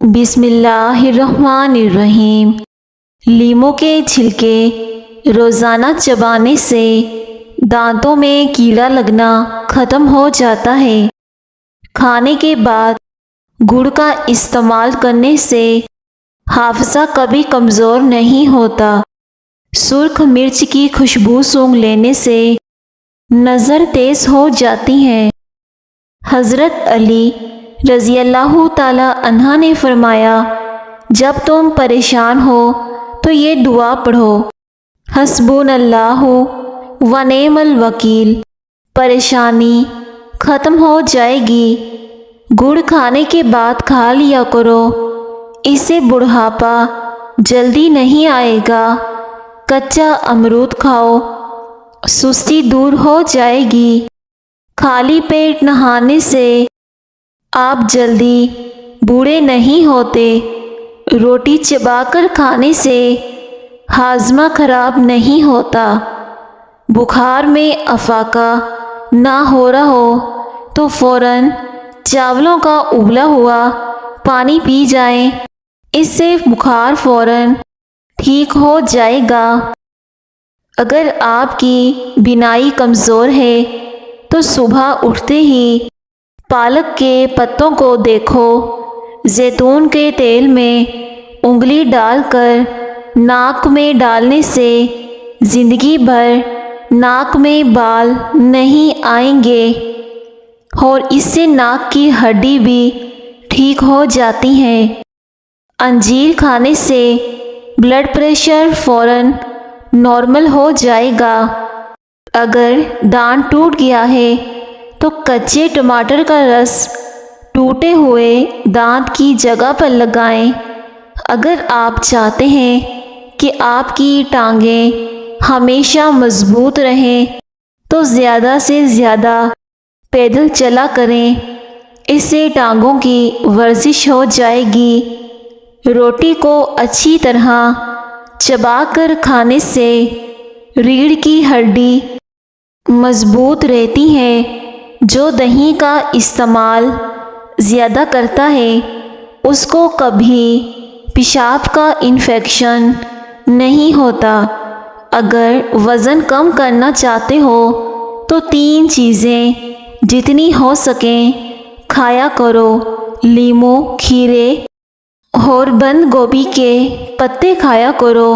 بسم اللہ الرحمن الرحیم۔ لیموں کے چھلکے روزانہ چبانے سے دانتوں میں کیڑا لگنا ختم ہو جاتا ہے۔ کھانے کے بعد گڑ کا استعمال کرنے سے حافظہ کبھی کمزور نہیں ہوتا۔ سرخ مرچ کی خوشبو سونگھ لینے سے نظر تیز ہو جاتی ہے۔ حضرت علی رضی اللہ تعالی عنہ نے فرمایا، جب تم پریشان ہو تو یہ دعا پڑھو، حسبنا اللہ و نعم الوکیل۔ پریشانی ختم ہو جائے گی۔ گڑ کھانے کے بعد کھا لیا کرو، اس سے بڑھاپا جلدی نہیں آئے گا۔ کچا امرود کھاؤ، سستی دور ہو جائے گی۔ خالی پیٹ نہانے سے آپ جلدی بوڑھے نہیں ہوتے۔ روٹی چبا کر کھانے سے ہاضمہ خراب نہیں ہوتا۔ بخار میں افاقہ نہ ہو رہا ہو تو فوراً چاولوں کا ابلا ہوا پانی پی جائیں، اس سے بخار فوراً ٹھیک ہو جائے گا۔ اگر آپ کی بینائی کمزور ہے تو صبح اٹھتے ہی پالک کے پتوں کو دیکھو، زیتون کے تیل میں انگلی ڈال کر ناک میں ڈالنے سے زندگی بھر ناک میں بال نہیں آئیں گے اور اس سے ناک کی ہڈی بھی ٹھیک ہو جاتی ہے۔ انجیر کھانے سے بلڈ پریشر فوراً نارمل ہو جائے گا۔ اگر دانت ٹوٹ گیا ہے تو کچے ٹماٹر کا رس ٹوٹے ہوئے دانت کی جگہ پر لگائیں۔ اگر آپ چاہتے ہیں کہ آپ کی ٹانگیں ہمیشہ مضبوط رہیں تو زیادہ سے زیادہ پیدل چلا کریں، اس سے ٹانگوں کی ورزش ہو جائے گی۔ روٹی کو اچھی طرح چبا کر کھانے سے ریڑھ کی ہڈی مضبوط رہتی ہے۔ جو دہی کا استعمال زیادہ کرتا ہے اس کو کبھی پیشاب کا انفیکشن نہیں ہوتا۔ اگر وزن کم کرنا چاہتے ہو تو 3 چیزیں جتنی ہو سکیں کھایا کرو: لیموں، کھیرے اور بند گوبھی کے پتے کھایا کرو۔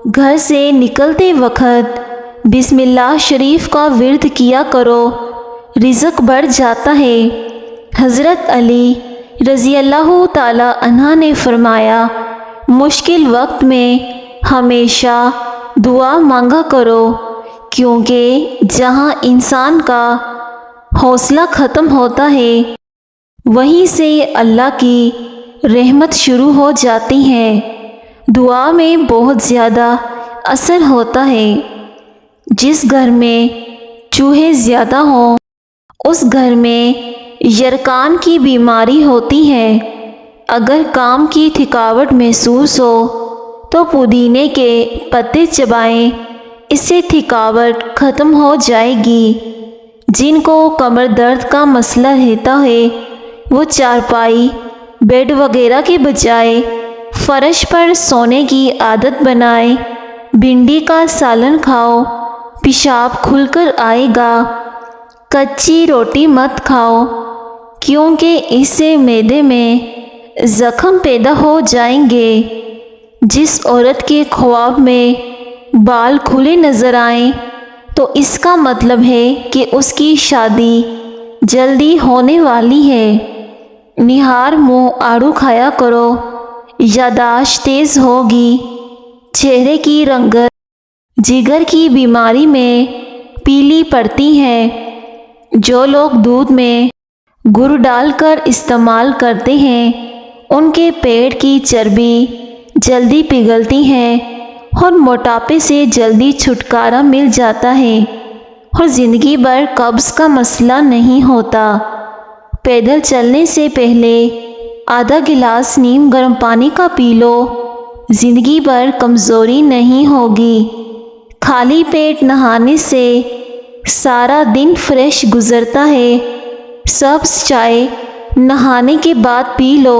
گھر سے نکلتے وقت بسم اللہ شریف کا ورد کیا کرو، رزق بڑھ جاتا ہے۔ حضرت علی رضی اللہ تعالی عنہ نے فرمایا، مشکل وقت میں ہمیشہ دعا مانگا کرو، کیونکہ جہاں انسان کا حوصلہ ختم ہوتا ہے وہیں سے اللہ کی رحمت شروع ہو جاتی ہے۔ دعا میں بہت زیادہ اثر ہوتا ہے۔ جس گھر میں چوہے زیادہ ہوں اس گھر میں یرکان کی بیماری ہوتی ہے۔ اگر کام کی تھکاوٹ محسوس ہو تو پودینے کے پتے چبائیں، اس سے تھکاوٹ ختم ہو جائے گی۔ جن کو کمر درد کا مسئلہ رہتا ہے وہ چارپائی، بیڈ وغیرہ کے بجائے فرش پر سونے کی عادت بنائیں۔ بھنڈی کا سالن کھاؤ، پیشاب کھل کر آئے گا۔ کچی روٹی مت کھاؤ کیونکہ اس سے معدے میں زخم پیدا ہو جائیں گے۔ جس عورت کے خواب میں بال کھلے نظر آئیں تو اس کا مطلب ہے کہ اس کی شادی جلدی ہونے والی ہے۔ نہار منہ آڑو کھایا کرو، یادداشت تیز ہوگی۔ چہرے کی رنگت جگر کی بیماری میں پیلی پڑتی ہے۔ جو لوگ دودھ میں گڑ ڈال کر استعمال کرتے ہیں ان کے پیٹ کی چربی جلدی پگھلتی ہے اور موٹاپے سے جلدی چھٹکارا مل جاتا ہے اور زندگی بھر قبض کا مسئلہ نہیں ہوتا۔ پیدل چلنے سے پہلے آدھا گلاس نیم گرم پانی کا پی لو، زندگی بھر کمزوری نہیں ہوگی۔ خالی پیٹ نہانے سے سارا دن فریش گزرتا ہے۔ سبز چائے نہانے کے بعد پی لو،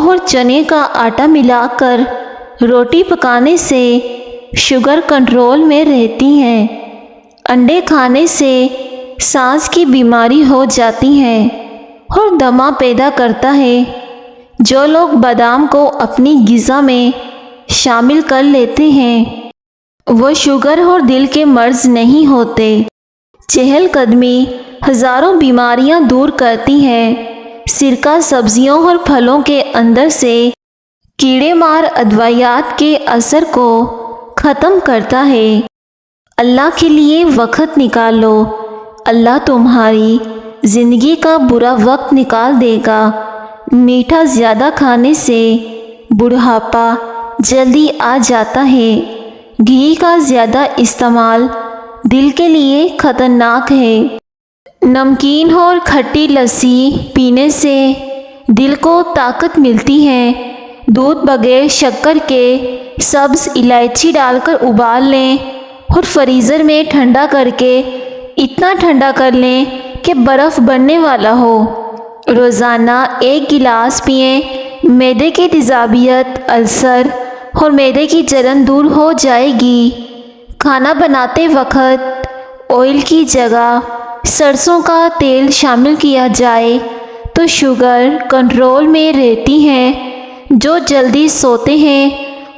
اور چنے کا آٹا ملا کر روٹی پکانے سے شوگر کنٹرول میں رہتی ہے۔ انڈے کھانے سے سانس کی بیماری ہو جاتی ہے اور دمہ پیدا کرتا ہے۔ جو لوگ بادام کو اپنی غذا میں شامل کر لیتے ہیں وہ شوگر اور دل کے مرض نہیں ہوتے۔ چہل قدمی ہزاروں بیماریاں دور کرتی ہے۔ سرکہ سبزیوں اور پھلوں کے اندر سے کیڑے مار ادویات کے اثر کو ختم کرتا ہے۔ اللہ کے لیے وقت نکالو، اللہ تمہاری زندگی کا برا وقت نکال دے گا۔ میٹھا زیادہ کھانے سے بڑھاپا جلدی آ جاتا ہے۔ گھی کا زیادہ استعمال دل کے لیے خطرناک ہے۔ نمکین اور کھٹی لسی پینے سے دل کو طاقت ملتی ہے۔ دودھ بغیر شکر کے سبز الائچی ڈال کر ابال لیں اور فریزر میں ٹھنڈا کر کے اتنا ٹھنڈا کر لیں کہ برف بننے والا ہو۔ روزانہ 1 گلاس پئیں، معدے کی تیزابیت، السر اور معدے کی جلن دور ہو جائے گی۔ کھانا بناتے وقت آئل کی جگہ سرسوں کا تیل شامل کیا جائے تو شوگر کنٹرول میں رہتی ہے۔ جو جلدی سوتے ہیں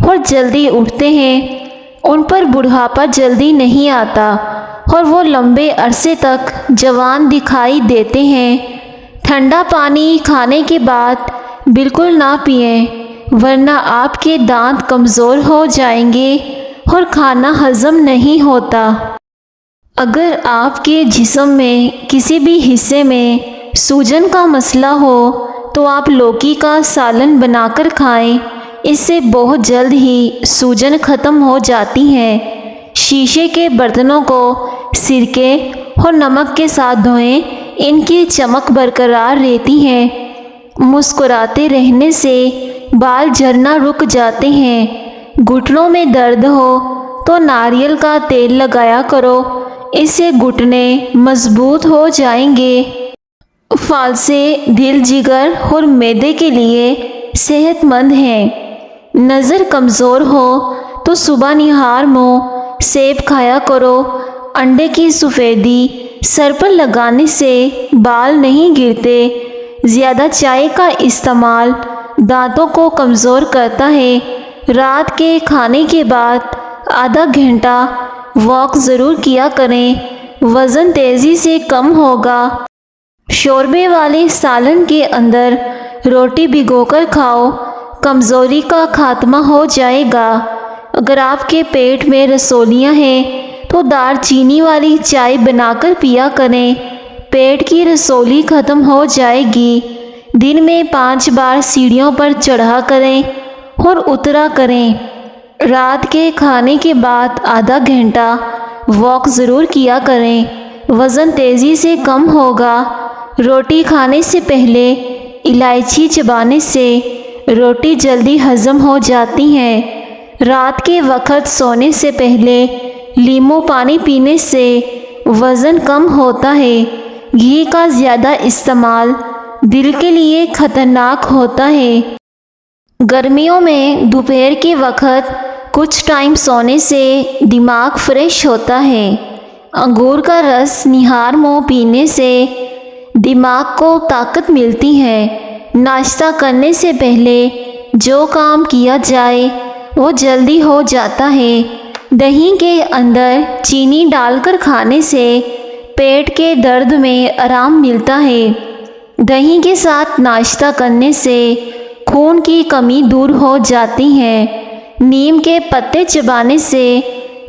اور جلدی اٹھتے ہیں ان پر بڑھاپا جلدی نہیں آتا اور وہ لمبے عرصے تک جوان دکھائی دیتے ہیں۔ ٹھنڈا پانی کھانے کے بعد بالکل نہ پئیں ورنہ آپ کے دانت کمزور ہو جائیں گے اور کھانا ہضم نہیں ہوتا۔ اگر آپ کے جسم میں کسی بھی حصے میں سوجن کا مسئلہ ہو تو آپ لوکی کا سالن بنا کر کھائیں، اس سے بہت جلد ہی سوجن ختم ہو جاتی ہے۔ شیشے کے برتنوں کو سرکے اور نمک کے ساتھ دھوئیں، ان کی چمک برقرار رہتی ہے۔ مسکراتے رہنے سے بال جھڑنا رک جاتے ہیں۔ گھٹنوں میں درد ہو تو ناریل کا تیل لگایا کرو، اس سے گھٹنے مضبوط ہو جائیں گے۔ فالسے دل، جگر اور معدے کے لیے صحت مند ہیں۔ نظر کمزور ہو تو صبح نہار منہ سیب کھایا کرو۔ انڈے کی سفیدی سر پر لگانے سے بال نہیں گرتے۔ زیادہ چائے کا استعمال دانتوں کو کمزور کرتا ہے۔ رات کے کھانے کے بعد آدھا گھنٹہ واک ضرور کیا کریں، وزن تیزی سے کم ہوگا۔ شوربے والے سالن کے اندر روٹی بھگو کر کھاؤ، کمزوری کا خاتمہ ہو جائے گا۔ اگر آپ کے پیٹ میں رسولیاں ہیں تو دار چینی والی چائے بنا کر پیا کریں، پیٹ کی رسولی ختم ہو جائے گی۔ دن میں 5 بار سیڑھیوں پر چڑھا کریں اور اترا کریں۔ رات کے کھانے کے بعد آدھا گھنٹہ واک ضرور کیا کریں، وزن تیزی سے کم ہوگا۔ روٹی کھانے سے پہلے الائچی چبانے سے روٹی جلدی ہضم ہو جاتی ہے۔ رات کے وقت سونے سے پہلے لیموں پانی پینے سے وزن کم ہوتا ہے۔ گھی کا زیادہ استعمال دل کے لیے خطرناک ہوتا ہے۔ گرمیوں میں دوپہر کے وقت کچھ ٹائم سونے سے دماغ فریش ہوتا ہے۔ انگور کا رس نہار منہ پینے سے دماغ کو طاقت ملتی ہے۔ ناشتہ کرنے سے پہلے جو کام کیا جائے وہ جلدی ہو جاتا ہے۔ دہی کے اندر چینی ڈال کر کھانے سے پیٹ کے درد میں آرام ملتا ہے۔ دہی کے ساتھ ناشتہ کرنے سے خون کی کمی دور ہو جاتی ہے۔ نیم کے پتے چبانے سے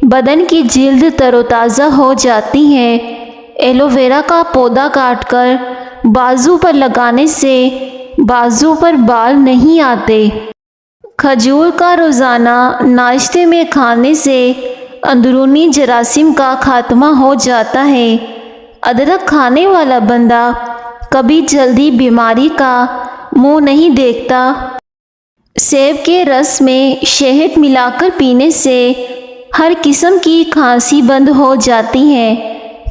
بدن کی جلد تر و تازہ ہو جاتی ہے۔ ایلو ویرا کا پودا کاٹ کر بازو پر لگانے سے بازو پر بال نہیں آتے۔ کھجور کا روزانہ ناشتے میں کھانے سے اندرونی جراثیم کا خاتمہ ہو جاتا ہے۔ ادرک کھانے والا بندہ کبھی جلدی بیماری کا منہ نہیں دیکھتا۔ سیب کے رس میں شہد ملا کر پینے سے ہر قسم کی کھانسی بند ہو جاتی ہے۔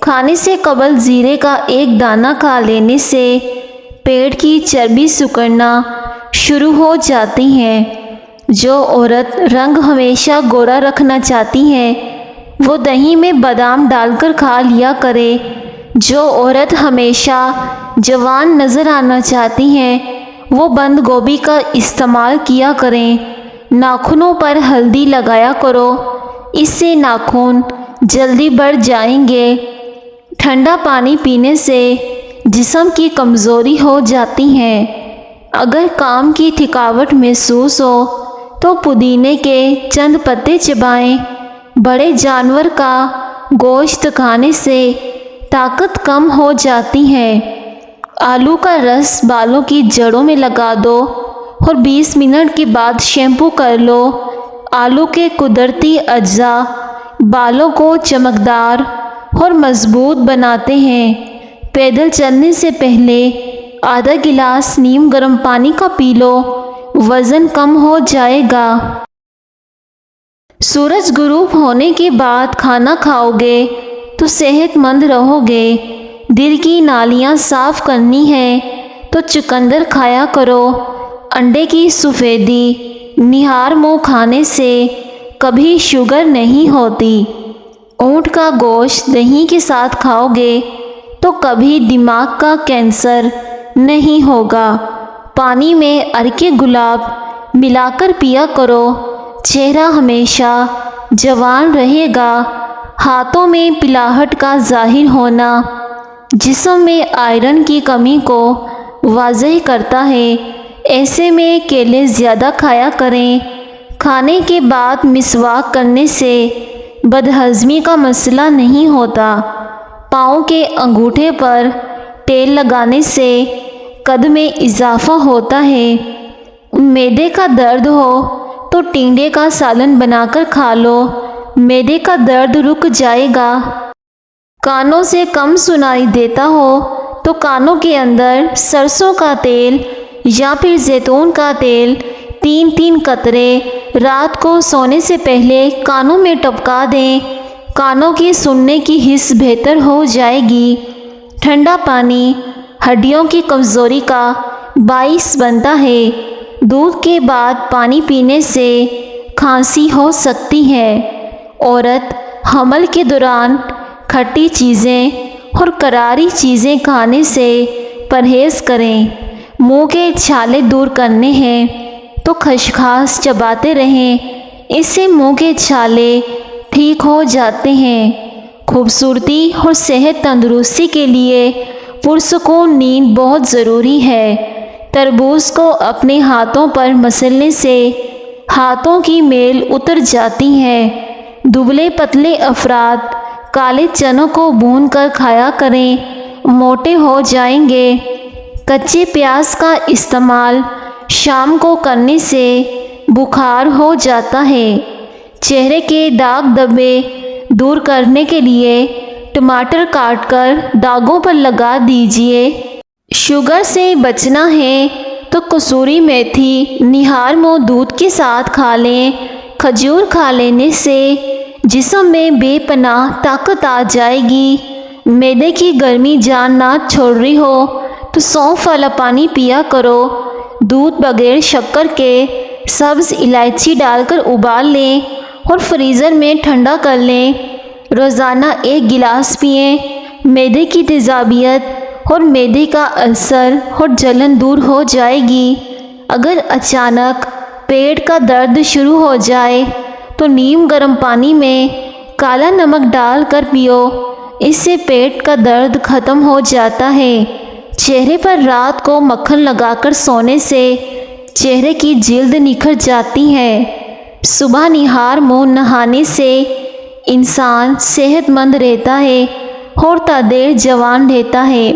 کھانے سے قبل زیرے کا 1 دانہ کھا لینے سے پیٹ کی چربی سکڑنا شروع ہو جاتی ہیں۔ جو عورت رنگ ہمیشہ گورا رکھنا چاہتی ہے وہ دہی میں بادام ڈال کر کھا لیا کرے۔ جو عورت ہمیشہ جوان نظر آنا چاہتی ہیں وہ بند گوبھی کا استعمال کیا کریں۔ ناخنوں پر ہلدی لگایا کرو، اس سے ناخن جلدی بڑھ جائیں گے۔ ٹھنڈا پانی پینے سے جسم کی کمزوری ہو جاتی ہے۔ اگر کام کی تھکاوٹ محسوس ہو تو پودینے کے چند پتے چبائیں۔ بڑے جانور کا گوشت کھانے سے طاقت کم ہو جاتی ہے۔ آلو کا رس بالوں کی جڑوں میں لگا دو اور 20 منٹ کے بعد شیمپو کر لو۔ آلو کے قدرتی اجزاء بالوں کو چمکدار اور مضبوط بناتے ہیں۔ پیدل چلنے سے پہلے آدھا گلاس نیم گرم پانی کا پی لو، وزن کم ہو جائے گا۔ سورج غروب ہونے کے بعد کھانا کھاؤ گے تو صحت مند رہو گے۔ دل کی نالیاں صاف کرنی ہے تو چقندر کھایا کرو۔ انڈے کی سفیدی نہار منہ کھانے سے کبھی شوگر نہیں ہوتی۔ اونٹ کا گوشت دہی کے ساتھ کھاؤ گے تو کبھی دماغ کا کینسر نہیں ہوگا۔ پانی میں عرق گلاب ملا کر پیا کرو، چہرہ ہمیشہ جوان رہے گا۔ ہاتھوں میں پلاہٹ کا ظاہر ہونا جسم میں آئرن کی کمی کو واضح کرتا ہے۔ ایسے میں کیلے زیادہ کھایا کریں۔ کھانے کے بعد مسواک کرنے سے بدہضمی کا مسئلہ نہیں ہوتا۔ پاؤں کے انگوٹھے پر تیل لگانے سے قد میں اضافہ ہوتا ہے۔ معدے کا درد ہو تو ٹنڈے کا سالن بنا کر کھا لو، معدے کا درد رک جائے گا۔ کانوں سے کم سنائی دیتا ہو تو کانوں کے اندر سرسوں کا تیل یا پھر زیتون کا تیل 3 قطرے رات کو سونے سے پہلے کانوں میں ٹپکا دیں۔ کانوں کی سننے کی حس بہتر ہو جائے گی۔ ٹھنڈا پانی ہڈیوں کی کمزوری کا باعث بنتا ہے۔ دودھ کے بعد پانی پینے سے کھانسی ہو سکتی ہے۔ عورت حمل کے دوران کھٹی چیزیں اور کراری چیزیں کھانے سے پرہیز کریں۔ منہ کے چھالے دور کرنے ہیں تو خسخاس چباتے رہیں، اس سے منہ کے چھالے ٹھیک ہو جاتے ہیں۔ خوبصورتی اور صحت تندرستی کے لیے پرسکون نیند بہت ضروری ہے۔ تربوز کو اپنے ہاتھوں پر مسلنے سے ہاتھوں کی میل اتر جاتی ہے۔ دبلے پتلے افراد کالے چنوں کو بھون کر کھایا کریں، موٹے ہو جائیں گے۔ کچے پیاز کا استعمال شام کو کرنے سے بخار ہو جاتا ہے۔ چہرے کے داغ دھبے دور کرنے کے لیے ٹماٹر کاٹ کر داغوں پر لگا دیجیے۔ شوگر سے بچنا ہے تو کسوری میتھی نہار منہ دودھ کے ساتھ کھا لیں۔ کھجور کھا لینے سے جسم میں بے پناہ طاقت آ جائے گی۔ معدے کی گرمی جان نہ چھوڑ رہی ہو تو سونف والا پانی پیا کرو۔ دودھ بغیر شکر کے سبز الائچی ڈال کر ابال لیں اور فریزر میں ٹھنڈا کر لیں۔ روزانہ 1 گلاس پئیں۔ معدے کی تیزابیت اور معدے کا السر اور جلن دور ہو جائے گی۔ اگر اچانک پیٹ کا درد شروع ہو جائے تو نیم گرم پانی میں کالا نمک ڈال کر پیو، اس سے پیٹ کا درد ختم ہو جاتا ہے۔ چہرے پر رات کو مکھن لگا کر سونے سے چہرے کی جلد نکھر جاتی ہے۔ صبح نہار منہ نہانے سے انسان صحت مند رہتا ہے اور تا دیر جوان رہتا ہے۔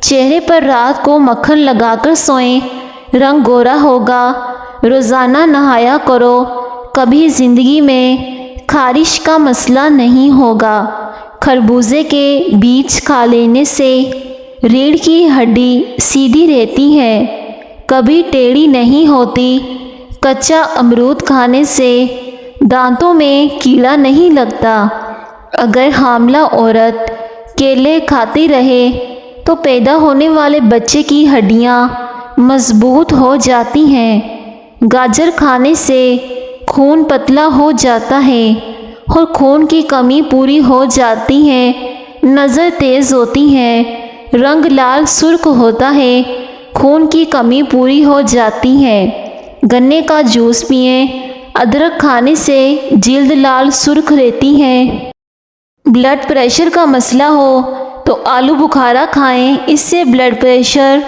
چہرے پر رات کو مکھن لگا کر سوئیں، رنگ گورا ہوگا۔ روزانہ نہایا کرو، کبھی زندگی میں خارش کا مسئلہ نہیں ہوگا۔ خربوزے کے بیج کھا لینے سے ریڑھ کی ہڈی سیدھی رہتی ہے، کبھی ٹیڑھی نہیں ہوتی۔ کچا امرود کھانے سے دانتوں میں کیڑا نہیں لگتا۔ اگر حاملہ عورت کیلے کھاتی رہے تو پیدا ہونے والے بچے کی ہڈیاں مضبوط ہو جاتی ہیں۔ گاجر کھانے سے خون پتلا ہو جاتا ہے اور خون کی کمی پوری ہو جاتی ہے۔ نظر تیز ہوتی ہے، رنگ لال سرخ ہوتا ہے، خون کی کمی پوری ہو جاتی ہے۔ گنے کا جوس پئیں۔ ادرک کھانے سے جلد لال سرخ رہتی ہے۔ بلڈ پریشر کا مسئلہ ہو تو آلو بخارا کھائیں، اس سے بلڈ پریشر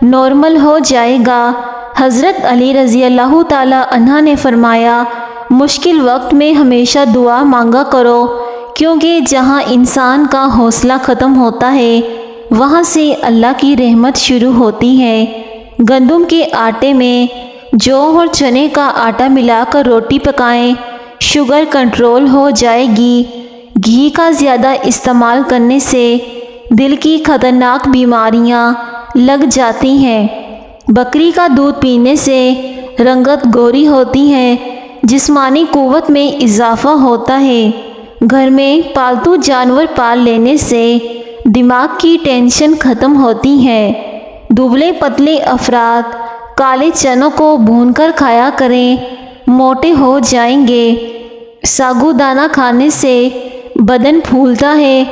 نارمل ہو جائے گا۔ حضرت علی رضی اللہ تعالی عنہ نے فرمایا، مشکل وقت میں ہمیشہ دعا مانگا کرو، کیونکہ جہاں انسان کا حوصلہ ختم ہوتا ہے وہاں سے اللہ کی رحمت شروع ہوتی ہے۔ گندم کے آٹے میں جو اور چنے کا آٹا ملا کر روٹی پکائیں، شوگر کنٹرول ہو جائے گی۔ گھی کا زیادہ استعمال کرنے سے دل کی خطرناک بیماریاں لگ جاتی ہیں۔ بکری کا دودھ پینے سے رنگت گوری ہوتی ہے، جسمانی قوت میں اضافہ ہوتا ہے۔ گھر میں پالتو جانور پال لینے سے دماغ کی ٹینشن ختم ہوتی ہے۔ دبلے پتلے افراد کالے چنوں کو بھون کر کھایا کریں، موٹے ہو جائیں گے۔ ساگودانہ کھانے سے بدن پھولتا ہے۔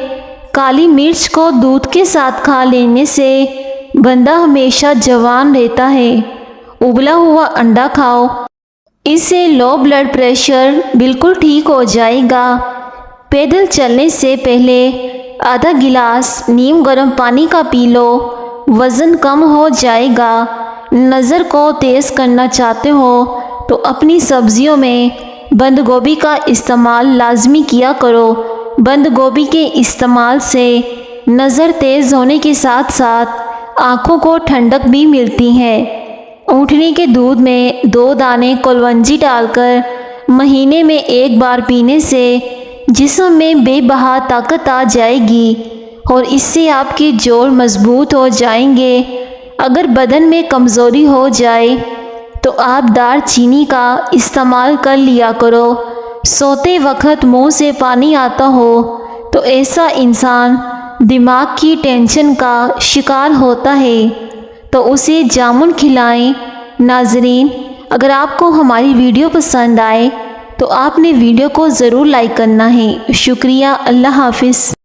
کالی مرچ کو دودھ کے ساتھ کھا لینے سے بندہ ہمیشہ جوان رہتا ہے۔ ابلا ہوا انڈا کھاؤ، اس سے لو بلڈ پریشر بالکل ٹھیک ہو جائے گا۔ پیدل چلنے سے پہلے آدھا گلاس نیم گرم پانی کا پی لو، وزن کم ہو جائے گا۔ نظر کو تیز کرنا چاہتے ہو تو اپنی سبزیوں میں بند گوبھی کا استعمال لازمی کیا کرو۔ بند گوبھی کے استعمال سے نظر تیز ہونے کے ساتھ ساتھ آنکھوں کو ٹھنڈک بھی ملتی ہے۔ اونٹنی کے دودھ میں 2 دانے کلونجی ڈال کر مہینے میں 1 بار پینے سے جسم میں بے بہا طاقت آ جائے گی اور اس سے آپ کے جوڑ مضبوط ہو جائیں گے۔ اگر بدن میں کمزوری ہو جائے تو آپ دار چینی کا استعمال کر لیا کرو۔ سوتے وقت منہ سے پانی آتا ہو تو ایسا انسان دماغ کی ٹینشن کا شکار ہوتا ہے، تو اسے جامن کھلائیں۔ ناظرین، اگر آپ کو ہماری ویڈیو پسند آئے تو آپ نے ویڈیو کو ضرور لائک کرنا ہے۔ شکریہ۔ اللہ حافظ۔